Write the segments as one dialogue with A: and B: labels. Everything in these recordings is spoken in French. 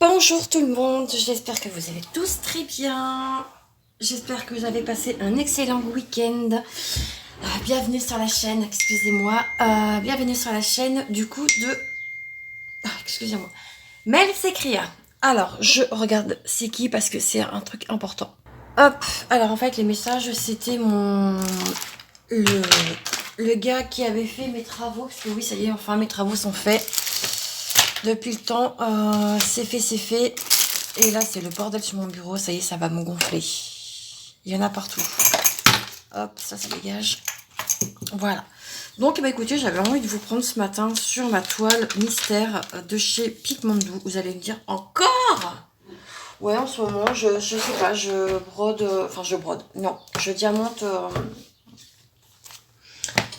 A: Bonjour tout le monde, j'espère que vous allez tous très bien. J'espère que vous avez passé un excellent week-end. Bienvenue sur la chaîne, excusez-moi. Bienvenue sur la chaîne du coup de... excusez-moi. Mel s'écria. Alors, je regarde c'est qui parce que c'est un truc important. Hop, alors en fait les messages c'était le gars qui avait fait mes travaux. Parce que oui, ça y est, enfin mes travaux sont faits. Depuis le temps, c'est fait. Et là, c'est le bordel sur mon bureau. Ça y est, ça va me gonfler. Il y en a partout. Hop, ça dégage. Voilà. Donc, bah, écoutez, j'avais envie de vous prendre ce matin sur ma toile mystère de chez Picmandou. Vous allez me dire, encore? Ouais, en ce moment, je sais pas, je brode... Enfin, je brode. Non, je diamante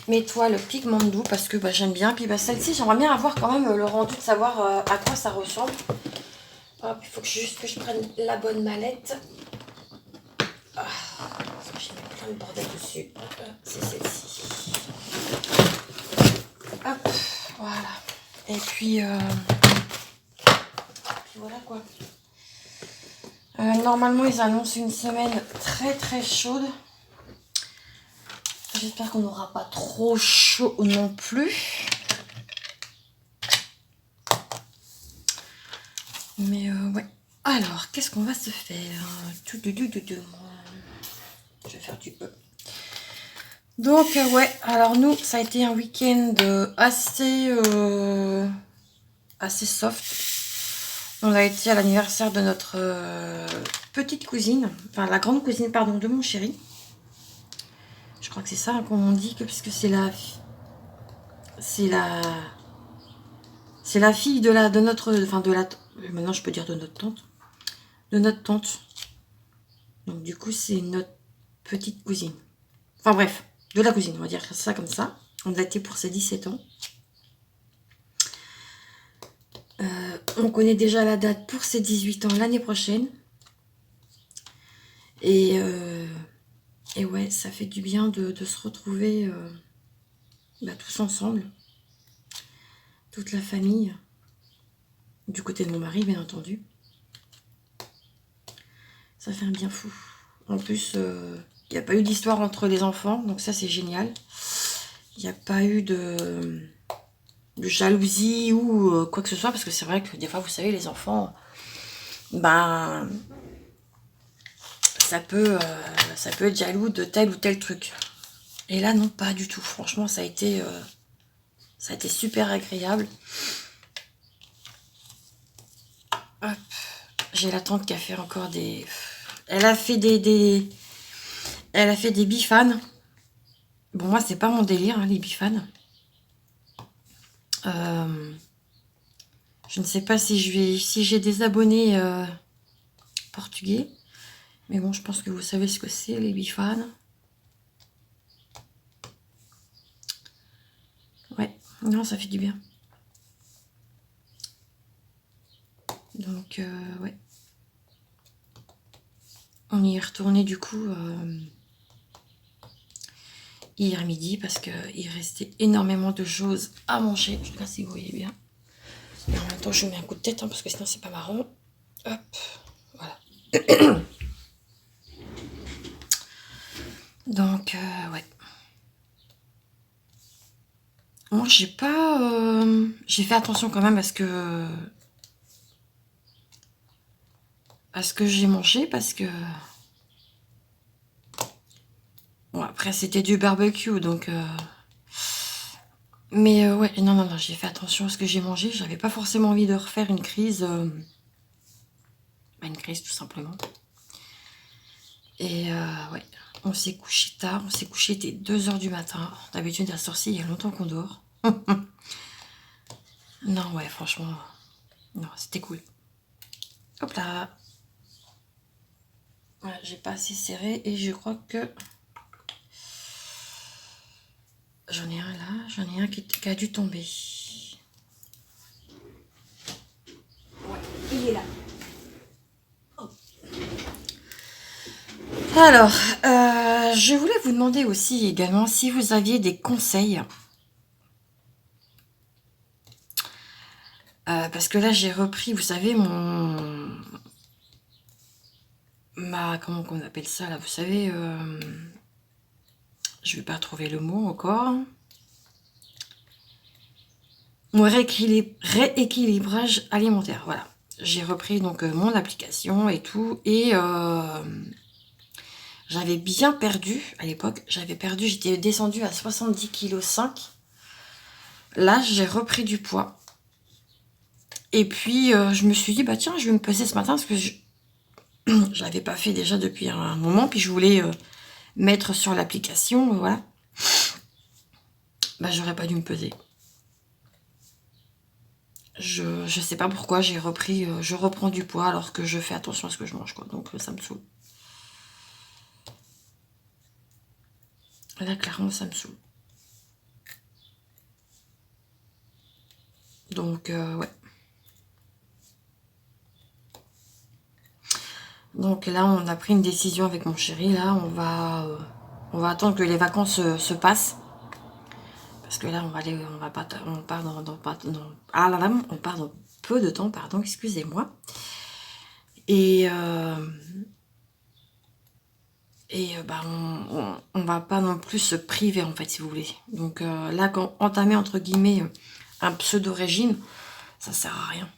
A: mes toiles Picmandou parce que bah, j'aime bien. Puis bah, celle-ci, j'aimerais bien avoir quand même le rendu de savoir à quoi ça ressemble. Hop, il faut juste que je prenne la bonne mallette. Parce que j'ai mis plein de bordel dessus. C'est celle-ci. Hop, voilà. Et puis voilà quoi. Normalement, ils annoncent une semaine très chaude. J'espère qu'on n'aura pas trop chaud non plus. Mais ouais. Alors, qu'est-ce qu'on va se faire? Je vais faire du E. Donc, ouais. Alors, nous, ça a été un week-end assez soft. On a été à l'anniversaire de notre petite cousine. Enfin, la grande cousine, pardon, de mon chéri. Je crois que c'est ça hein, qu'on dit, que, puisque c'est la... C'est la fille de notre... Enfin, de la... Maintenant, je peux dire de notre tante. De notre tante. Donc, du coup, c'est notre petite cousine. Enfin, bref. De la cousine, on va dire ça comme ça. On a été pour ses 17 ans. On connaît déjà la date pour ses 18 ans l'année prochaine. Et ouais, ça fait du bien de se retrouver tous ensemble. Toute la famille. Du côté de mon mari, bien entendu. Ça fait un bien fou. En plus, il n'y a pas eu d'histoire entre les enfants, donc ça c'est génial. Il n'y a pas eu de jalousie ou quoi que ce soit, parce que c'est vrai que des fois, vous savez, les enfants, ben, ça peut être jaloux de tel ou tel truc. Et là, non, pas du tout. Franchement, ça a été super agréable. Hop. J'ai la tante qui a fait encore des... Elle a fait des bifanes. Bon, moi, c'est pas mon délire, hein, les bifanes. Je ne sais pas si j'ai des abonnés portugais. Mais bon, je pense que vous savez ce que c'est, les bifanes. Ouais, non, ça fait du bien. Donc, ouais. On y est retourné du coup hier midi parce qu'il restait énormément de choses à manger. Je sais pas si vous voyez bien. Et en même temps, je mets un coup de tête hein, parce que sinon, c'est pas marrant. Hop, voilà. Donc, ouais. Moi, j'ai pas... j'ai fait attention quand même à ce que j'ai mangé parce que... Bon, après, c'était du barbecue, donc... Mais ouais, non, j'ai fait attention à ce que j'ai mangé. J'avais pas forcément envie de refaire une crise. Une crise, tout simplement. Et ouais, on s'est couché tard. On s'est couché, il était 2h du matin. D'habitude, à sorcier, il y a longtemps qu'on dort. Non, ouais, franchement... Non, c'était cool. Hop là. Ouais, j'ai pas assez serré et je crois que... J'en ai un là, j'en ai un qui a dû tomber. Ouais, il est là. Oh. Alors, je voulais vous demander aussi également si vous aviez des conseils. Parce que là, j'ai repris, vous savez, comment on appelle ça, là, vous savez, je vais pas trouver le mot encore. Mon rééquilibrage alimentaire, voilà. J'ai repris donc mon application et tout, et j'avais bien perdu à l'époque. J'étais descendue à 70,5 kg. Là, j'ai repris du poids. Et puis, je me suis dit, bah tiens, je vais me peser ce matin parce que je l'avais pas fait déjà depuis un moment. Puis je voulais mettre sur l'application, voilà. Bah, j'aurais pas dû me peser. Je sais pas pourquoi j'ai repris, je reprends du poids alors que je fais attention à ce que je mange, quoi. Donc, ça me saoule. Là, clairement, ça me saoule. Donc, ouais. Donc là, on a pris une décision avec mon chéri. Là, on va attendre que les vacances se passent. Parce que là, on part on part dans peu de temps, pardon, excusez-moi. Et bah, on va pas non plus se priver, en fait, si vous voulez. Donc là, quand entamer, entre guillemets, un pseudo-régime, ça sert à rien.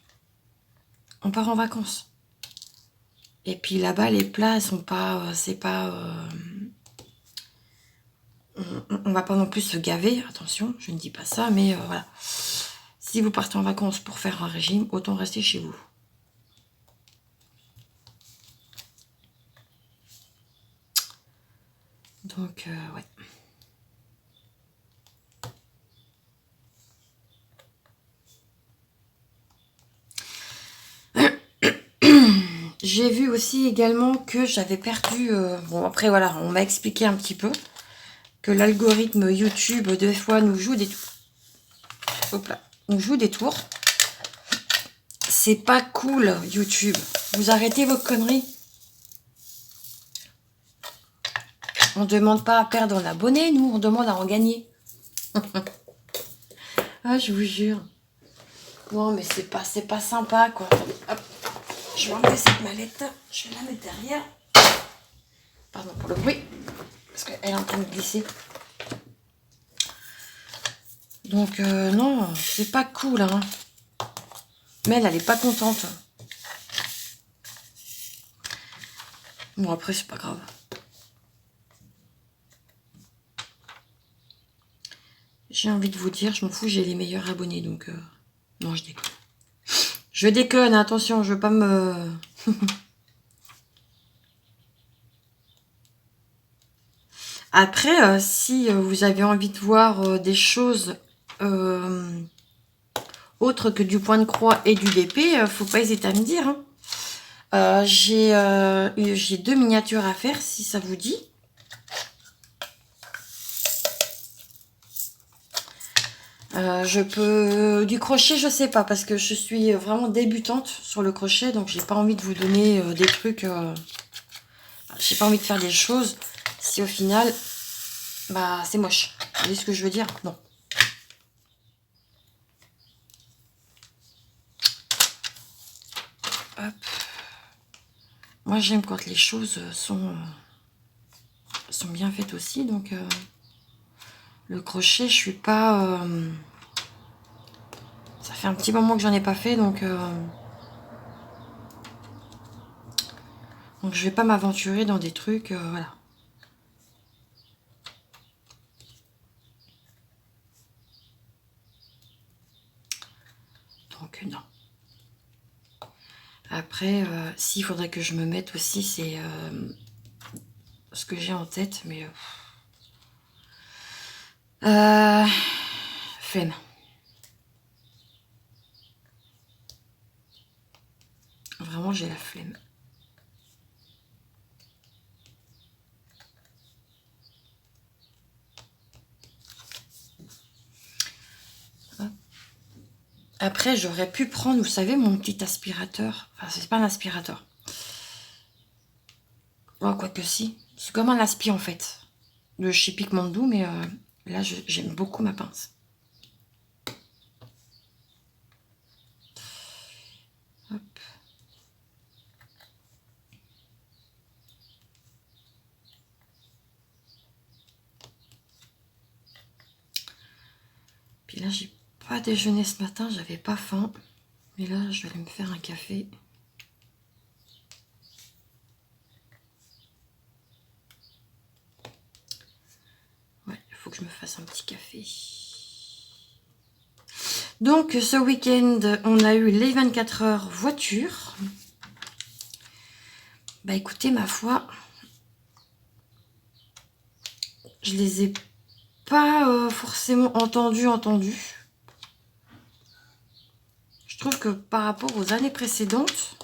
A: On part en vacances. Et puis là-bas, les plats sont pas... on va pas non plus se gaver, attention, je ne dis pas ça, mais voilà. Si vous partez en vacances pour faire un régime, autant rester chez vous. Donc, ouais. J'ai vu aussi également que j'avais perdu... bon, après, voilà, on m'a expliqué un petit peu que l'algorithme YouTube, des fois, nous joue des tours. Hop là, nous joue des tours. C'est pas cool, YouTube. Vous arrêtez vos conneries. On ne demande pas à perdre un abonné, nous, on demande à en gagner. Ah, je vous jure. Non, mais c'est pas sympa, quoi. Hop. Je vais enlever cette mallette. Je vais la mettre derrière. Pardon pour le bruit. Parce qu'elle est en train de glisser. Donc, non, c'est pas cool, hein. Mais elle est pas contente. Bon, après, c'est pas grave. J'ai envie de vous dire, je m'en fous, j'ai les meilleurs abonnés, donc... Non, je déconne. Je déconne, attention, je veux pas me... Après, si vous avez envie de voir des choses autres que du point de croix et du DP, faut pas hésiter à me dire. Hein. J'ai 2 miniatures à faire, si ça vous dit. Je peux... Du crochet, je sais pas, parce que je suis vraiment débutante sur le crochet, donc j'ai pas envie de vous donner des trucs... j'ai pas envie de faire des choses si au final, bah, c'est moche. Vous voyez ce que je veux dire? Non. Hop. Moi, j'aime quand les choses sont bien faites aussi, donc... le crochet, je suis pas... ça fait un petit moment que j'en ai pas fait, donc je vais pas m'aventurer dans des trucs, voilà. Donc non. Après, s'il faudrait que je me mette aussi, c'est ce que j'ai en tête, mais... flemme. Vraiment, j'ai la flemme. Après, j'aurais pu prendre, vous savez, mon petit aspirateur. Enfin, c'est pas un aspirateur. Oh, quoique si. C'est comme un aspi, en fait. De chez Picmandou, mais là, j'aime beaucoup ma pince. Puis là, j'ai pas déjeuné ce matin, j'avais pas faim. Mais là, je vais aller me faire un café. Ouais, il faut que je me fasse un petit café. Donc, ce week-end, on a eu les 24 heures voiture. Bah écoutez, ma foi, je les ai pas forcément entendus. Je trouve que par rapport aux années précédentes,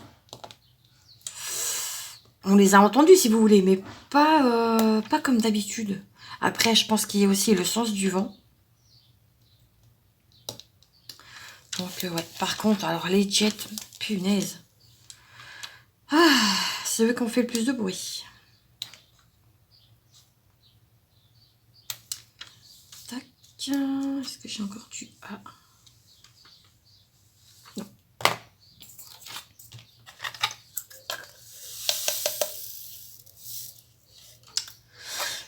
A: on les a entendus si vous voulez, mais pas comme d'habitude. Après, je pense qu'il y a aussi le sens du vent. Donc, ouais. Par contre, alors les jets, punaise. Ah, c'est eux qui ont fait le plus de bruit. Tac. Est-ce que j'ai encore du... Ah. Non.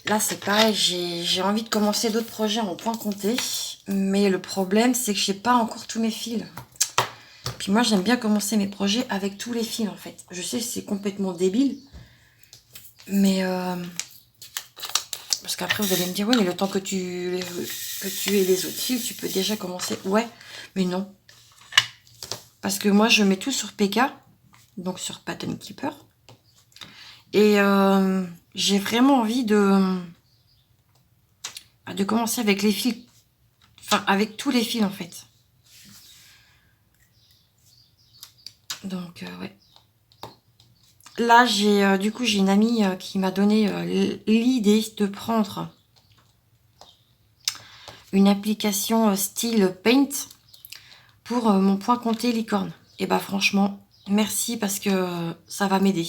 A: Là, c'est pareil. J'ai envie de commencer d'autres projets en point compté. Mais le problème, c'est que je n'ai pas encore tous mes fils. Puis moi, j'aime bien commencer mes projets avec tous les fils, en fait. Je sais, c'est complètement débile. Mais... parce qu'après, vous allez me dire, oui, mais le temps que tu aies les autres fils, tu peux déjà commencer. Ouais, mais non. Parce que moi, je mets tout sur PK, donc sur Pattern Keeper. Et j'ai vraiment envie de commencer avec les fils. Enfin, avec tous les fils, en fait. Donc, ouais. Là, du coup, j'ai une amie qui m'a donné l'idée de prendre une application style Paint pour mon point compté licorne. Et bah franchement, merci parce que ça va m'aider.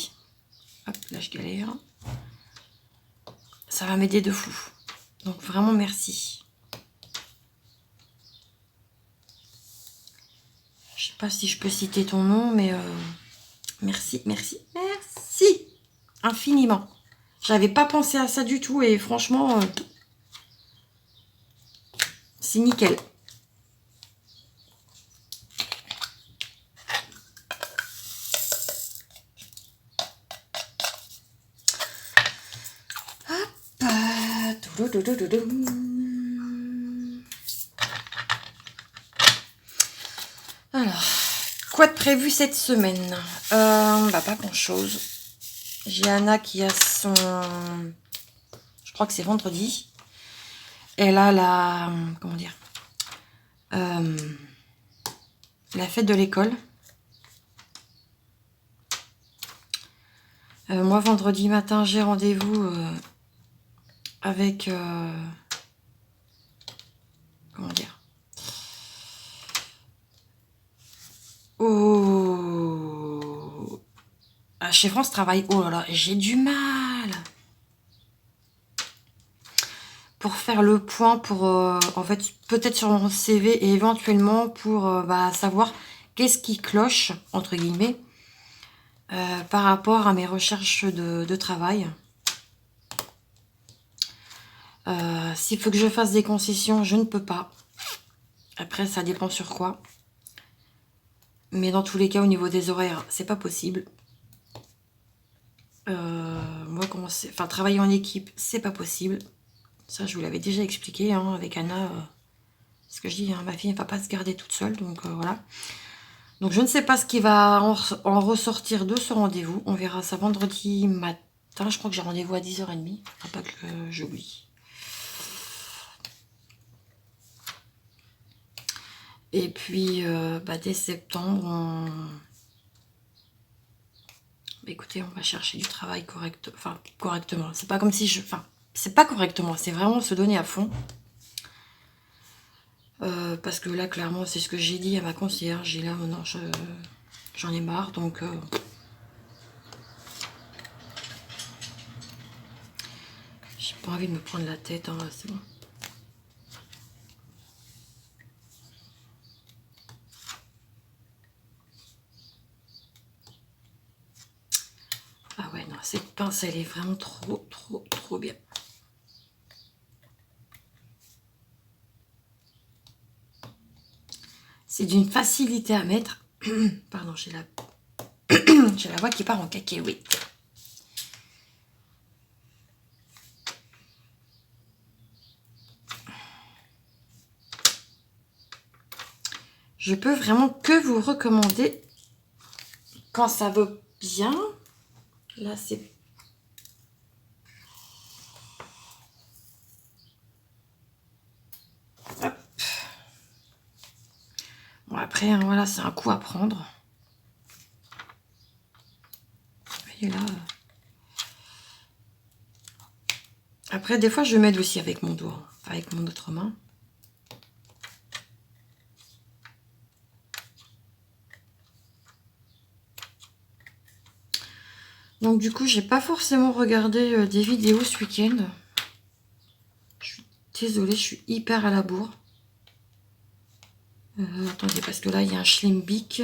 A: Hop, là je galère. Ça va m'aider de fou. Donc vraiment merci. Je sais pas si je peux citer ton nom, mais merci, merci, merci infiniment. J'avais pas pensé à ça du tout et franchement, c'est nickel. Alors, quoi de prévu cette semaine? Bah, pas grand chose. J'ai Anna qui a son... Je crois que c'est vendredi. Elle a la... Comment dire? La fête de l'école. Moi, vendredi matin, j'ai rendez-vous avec... comment dire? Chez France Travail. Oh là là, j'ai du mal pour faire le point, pour en fait peut-être sur mon CV et éventuellement pour savoir qu'est-ce qui cloche entre guillemets par rapport à mes recherches de travail. S'il faut que je fasse des concessions, je ne peux pas. Après, ça dépend sur quoi. Mais dans tous les cas, au niveau des horaires, c'est pas possible. Moi, travailler en équipe, c'est pas possible. Ça, je vous l'avais déjà expliqué hein, avec Anna. Ce que je dis, hein, ma fille ne va pas se garder toute seule. Donc voilà. Donc je ne sais pas ce qui va en ressortir de ce rendez-vous. On verra ça vendredi matin. Je crois que j'ai rendez-vous à 10h30. Faut pas que j'oublie. Et puis, dès septembre, écoutez, on va chercher du travail correctement. C'est pas comme si c'est pas correctement. C'est vraiment se donner à fond. Parce que là, clairement, c'est ce que j'ai dit à ma conseillère. J'ai là, maintenant, j'en ai marre. Donc, j'ai pas envie de me prendre la tête. Hein, c'est bon. Ah ouais, non, cette pince, elle est vraiment trop bien. C'est d'une facilité à mettre. Pardon, j'ai la... j'ai la voix qui part en cacahuète. Je peux vraiment que vous recommander quand ça veut bien. Là, c'est... Hop. Bon, après, hein, voilà, c'est un coup à prendre. Vous voyez là. Après, des fois, je m'aide aussi avec mon doigt, avec mon autre main. Donc du coup, j'ai pas forcément regardé des vidéos ce week-end. Je suis désolée, je suis hyper à la bourre. Attendez, parce que là, il y a un Schlimmbik.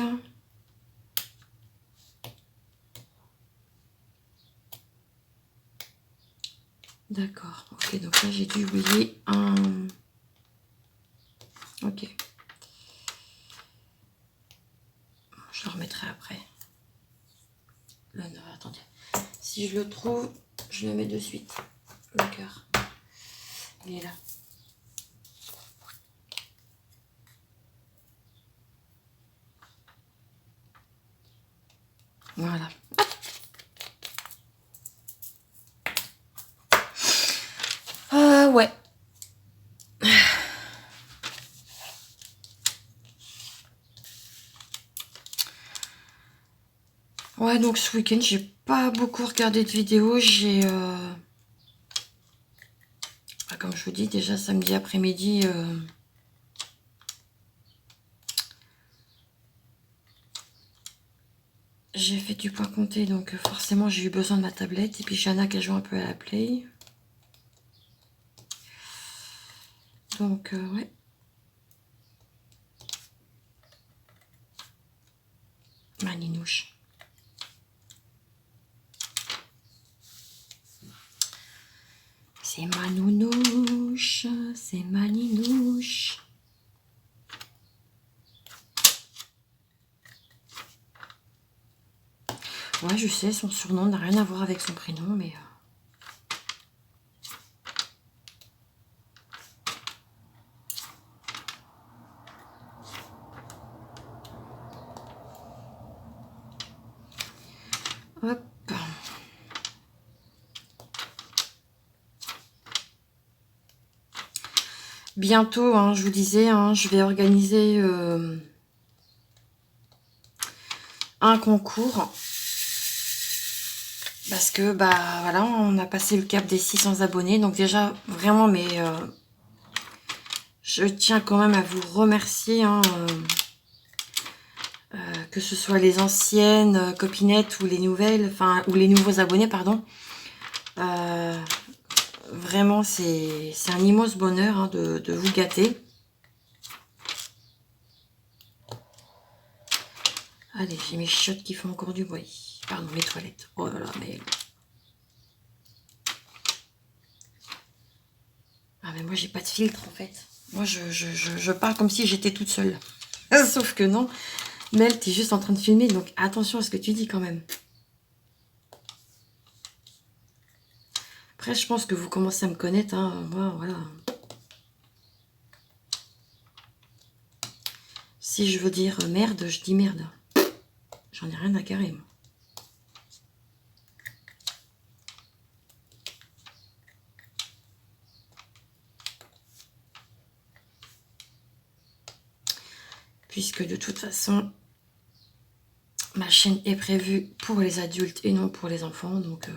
A: D'accord. Ok, donc là, j'ai dû oublier un... Ok. Je le remettrai après. Non, attendez. Si je le trouve, je le mets de suite. Le cœur. Il est là. Voilà. Ouais. Ouais, donc ce week-end, j'ai pas beaucoup regardé de vidéos. J'ai... comme je vous dis, déjà samedi après-midi... j'ai fait du point compté, donc forcément j'ai eu besoin de ma tablette. Et puis Jana qui a joué un peu à la play. Donc ouais. Ma ninouche. C'est ma nounouche, c'est ma ninouche. Ouais, je sais, son surnom n'a rien à voir avec son prénom, mais... Hop. Bientôt, hein, je vous disais, hein, je vais organiser un concours. Parce que, bah, voilà, on a passé le cap des 600 abonnés. Donc déjà, vraiment, mais... je tiens quand même à vous remercier, hein, que ce soit les anciennes copinettes ou les nouvelles, enfin, ou les nouveaux abonnés, pardon. Vraiment, c'est un immense bonheur, hein, de vous gâter. Allez, j'ai mes chiottes qui font encore du bruit. Pardon, mes toilettes. Oh là là, mais... Ah, mais moi, j'ai pas de filtre, en fait. Moi, je parle comme si j'étais toute seule. Sauf que non. Mel, t'es juste en train de filmer, donc attention à ce que tu dis quand même. Après, je pense que vous commencez à me connaître, hein. Moi, voilà. Si je veux dire merde, je dis merde. J'en ai rien à carrer, moi. Puisque de toute façon, ma chaîne est prévue pour les adultes et non pour les enfants, donc...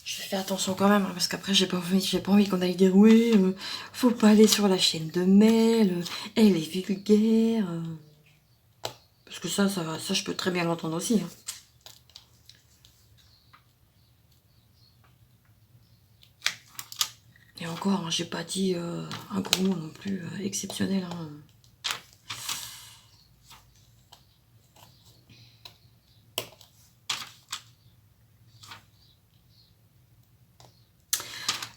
A: je fais attention quand même, hein, parce qu'après, j'ai pas envie qu'on aille dire « Oui, faut pas aller sur la chaîne de Mel, elle est vulgaire. » Parce que ça, je peux très bien l'entendre aussi, hein. Et encore, hein, j'ai pas dit un gros mot non plus exceptionnel, hein.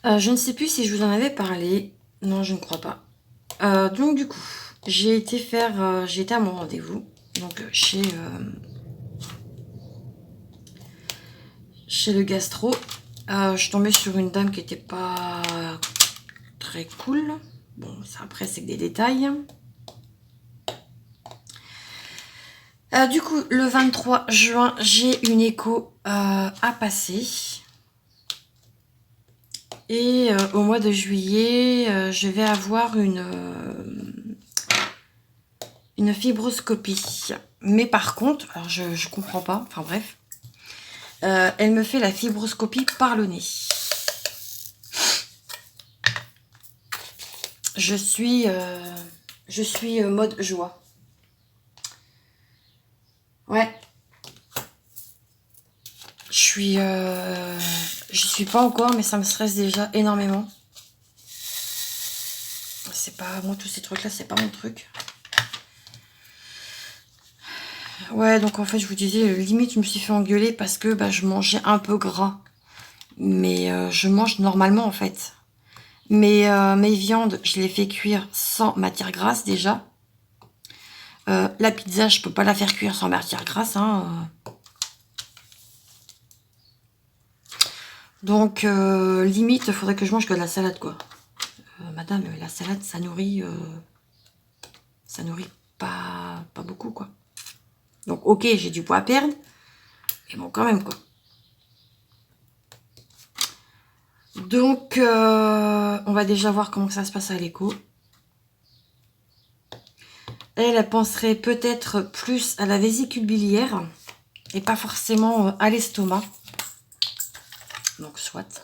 A: Je ne sais plus si je vous en avais parlé. Non, je ne crois pas. Donc du coup, j'ai été à mon rendez-vous. Donc chez le gastro. Je suis tombée sur une dame qui était pas très cool. Bon, ça, après, c'est que des détails. Du coup, le 23 juin, j'ai une écho à passer. Et au mois de juillet, je vais avoir une fibroscopie. Mais par contre, alors je comprends pas, enfin bref, elle me fait la fibroscopie par le nez. Je suis mode joie. Ouais. Je suis pas encore, mais ça me stresse déjà énormément. C'est pas moi, tous ces trucs là, c'est pas mon truc. Ouais, donc en fait, je vous disais, limite, je me suis fait engueuler parce que bah, je mangeais un peu gras. Mais je mange normalement en fait. Mes viandes, je les fais cuire sans matière grasse déjà. La pizza, je peux pas la faire cuire sans matière grasse. Hein. Donc, limite, il faudrait que je mange que de la salade, quoi. Madame, la salade, ça nourrit pas beaucoup, quoi. Donc, ok, j'ai du poids à perdre. Mais bon, quand même, quoi. Donc, on va déjà voir comment ça se passe à l'écho. Elle penserait peut-être plus à la vésicule biliaire et pas forcément à l'estomac. Donc, soit.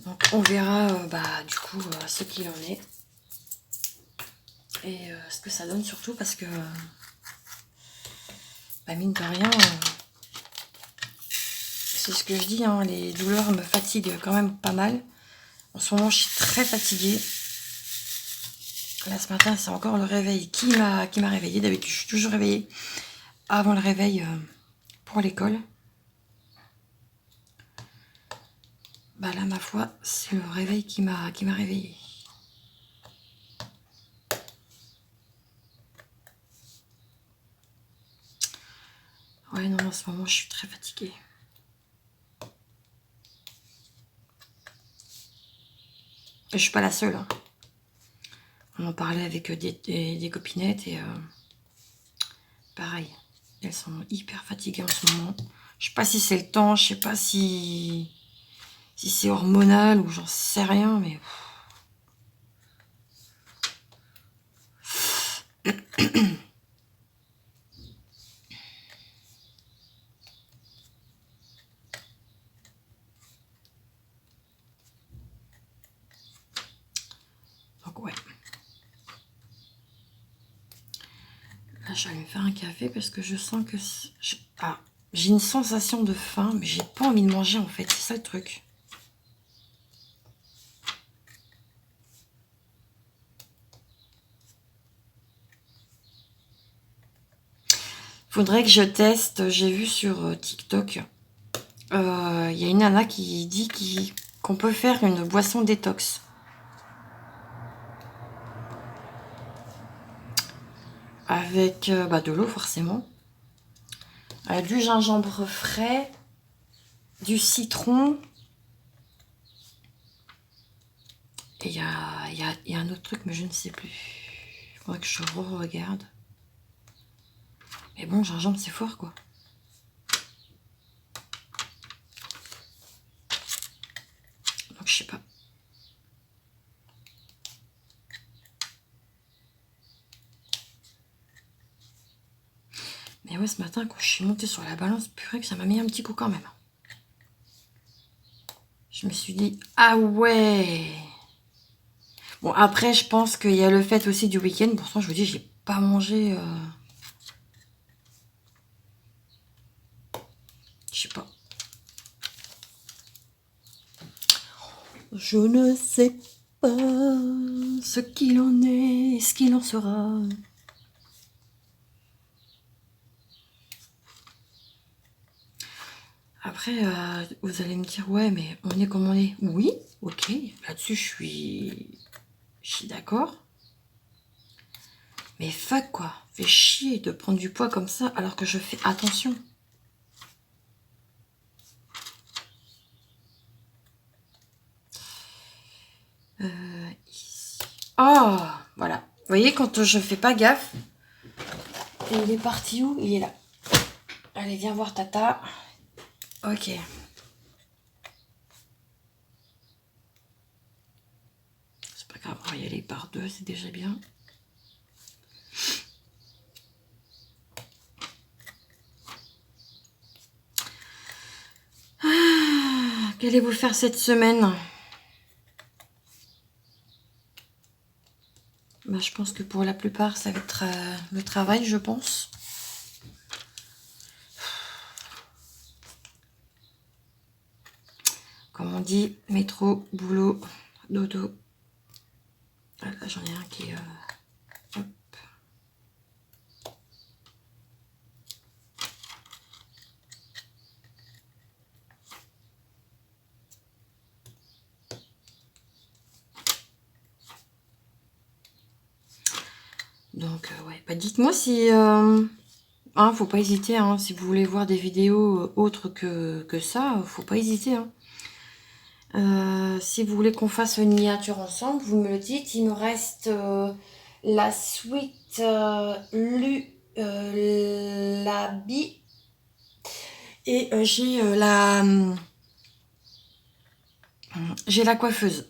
A: Donc, on verra du coup ce qu'il en est. Et ce que ça donne surtout parce que, mine de rien, c'est ce que je dis, hein, les douleurs me fatiguent quand même pas mal. En ce moment, je suis très fatiguée. Là, ce matin, c'est encore le réveil qui m'a réveillée. D'habitude, je suis toujours réveillée avant le réveil pour l'école. Bah là, ma foi, c'est le réveil qui m'a réveillée. Ouais, non, en ce moment, je suis très fatiguée. Et je suis pas la seule. Hein. On en parlait avec des copinettes et pareil. Elles sont hyper fatiguées en ce moment. Je sais pas si c'est le temps, je sais pas si c'est hormonal ou j'en sais rien, mais... Donc ouais. Là, je vais aller me faire un café parce que je sens que... j'ai une sensation de faim, mais j'ai pas envie de manger en fait. C'est ça le truc. Faudrait que je teste. J'ai vu sur TikTok. Il y a une nana qui dit qu'on peut faire une boisson détox. Avec de l'eau forcément. Du gingembre frais. Du citron. Et il y a un autre truc, mais je ne sais plus. Il faudrait que je re-regarde. Mais bon, gingembre, c'est fort, quoi. Donc, je sais pas. Mais ouais, ce matin, quand je suis montée sur la balance, purée, que ça m'a mis un petit coup quand même. Je me suis dit, ah ouais. Bon, après, je pense qu'il y a le fait aussi du week-end. Pourtant, je vous dis, j'ai pas mangé... Je sais pas. Je ne sais pas ce qu'il en est, ce qu'il en sera. Après, vous allez me dire, ouais, mais on est comme on est. Oui, ok, là-dessus, je suis d'accord. Mais fuck, quoi. Fait chier de prendre du poids comme ça alors que je fais attention. Ici. Oh, voilà. Vous voyez, quand je fais pas gaffe, et il est parti où? Il est là. Allez, viens voir Tata. Ok. C'est pas grave, on va y aller par deux, c'est déjà bien. Qu'allez-vous faire cette semaine? Bah, je pense que pour la plupart, ça va être le travail, je pense. Comme on dit, métro, boulot, dodo. Ah, là, j'en ai un qui est... hop. Donc, ouais. Bah, dites-moi si... hein, faut pas hésiter, hein, si vous voulez voir des vidéos autres que ça, faut pas hésiter. Hein. Si vous voulez qu'on fasse une miniature ensemble, vous me le dites. Il me reste la suite la bi et j'ai la coiffeuse.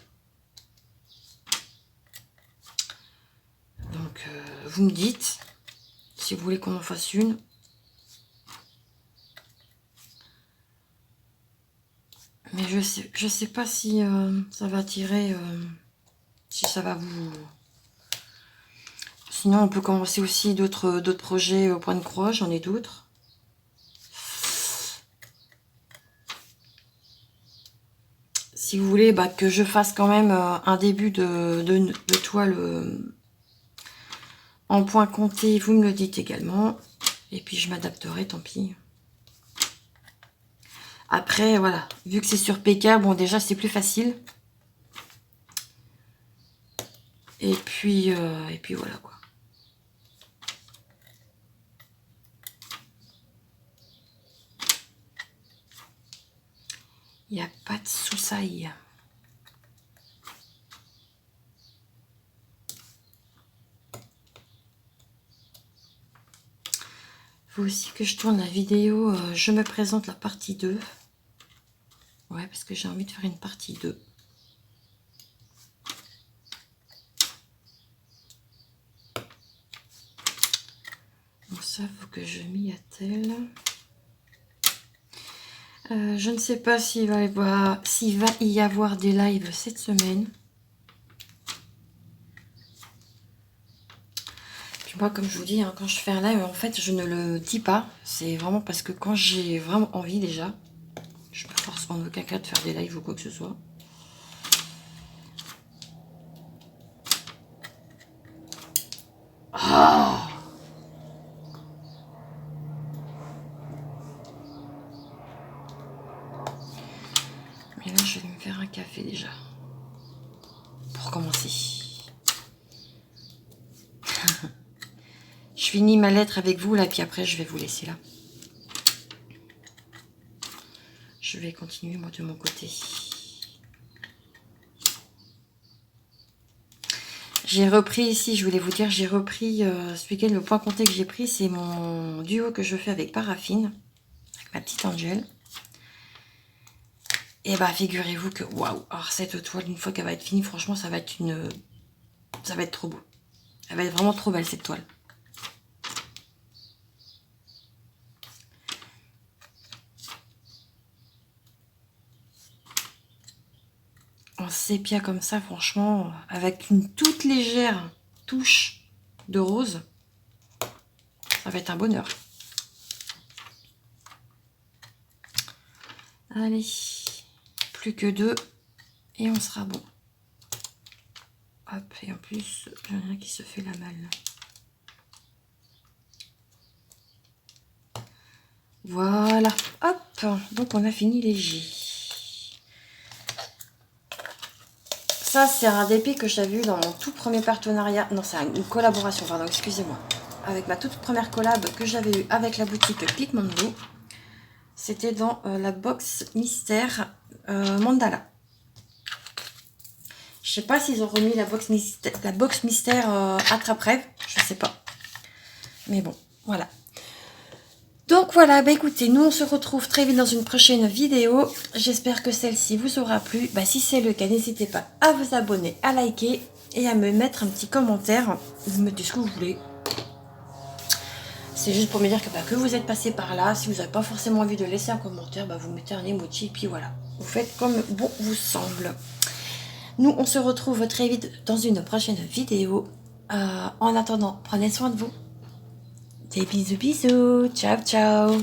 A: Donc vous me dites si vous voulez qu'on en fasse une. Mais je sais pas si ça va tirer, si ça va vous... Sinon, on peut commencer aussi d'autres projets au point de croix. J'en ai d'autres. Si vous voulez bah, que je fasse quand même un début de toile en point compté, vous me le dites également. Et puis, je m'adapterai, tant pis. Après, voilà. Vu que c'est sur PK, bon, déjà, c'est plus facile. Et puis voilà, quoi. Il n'y a pas de souci. Faut aussi que je tourne la vidéo. Je me présente la partie 2. Ouais, parce que j'ai envie de faire une partie 2. Donc ça, faut que je m'y attelle. Je ne sais pas s'il va y avoir des lives cette semaine. Puis moi, comme je vous dis, hein, quand je fais un live, en fait, je ne le dis pas. C'est vraiment parce que quand j'ai vraiment envie déjà, je me force en aucun cas de faire des lives ou quoi que ce soit. Ah! Mais là, je vais me faire un café déjà. Pour commencer. Je finis ma lettre avec vous là, puis après je vais vous laisser là. Je vais continuer moi de mon côté. J'ai repris ici, je voulais vous dire, j'ai repris ce week-end, le point compté que j'ai pris, c'est mon duo que je fais avec Paraffine, avec ma petite Angel. Et bah figurez-vous que waouh, alors cette toile, une fois qu'elle va être finie, franchement ça va être trop beau. Elle va être vraiment trop belle cette toile. En sépia comme ça, franchement, avec une toute légère touche de rose, ça va être un bonheur. Allez, plus que 2 et on sera bon. Hop, et en plus, j'en ai un qui se fait la malle. Voilà, hop. donc on a fini léger. Ça, c'est un DP que j'avais eu dans mon tout premier partenariat. Non, c'est une collaboration, pardon, excusez-moi. Avec ma toute première collab que j'avais eue avec la boutique Clickmando. C'était dans la box mystère Mandala. Je sais pas s'ils ont remis la box mystère attrape-rêve. Je sais pas. Mais bon, voilà. Donc voilà, bah écoutez, nous on se retrouve très vite dans une prochaine vidéo. J'espère que celle-ci vous aura plu. Bah, si c'est le cas, n'hésitez pas à vous abonner, à liker et à me mettre un petit commentaire. Vous mettez ce que vous voulez. C'est juste pour me dire que vous êtes passé par là. Si vous n'avez pas forcément envie de laisser un commentaire, bah, vous mettez un emoji et puis voilà. Vous faites comme bon vous semble. Nous on se retrouve très vite dans une prochaine vidéo. En attendant, prenez soin de vous. Des bisous bisous. Ciao ciao.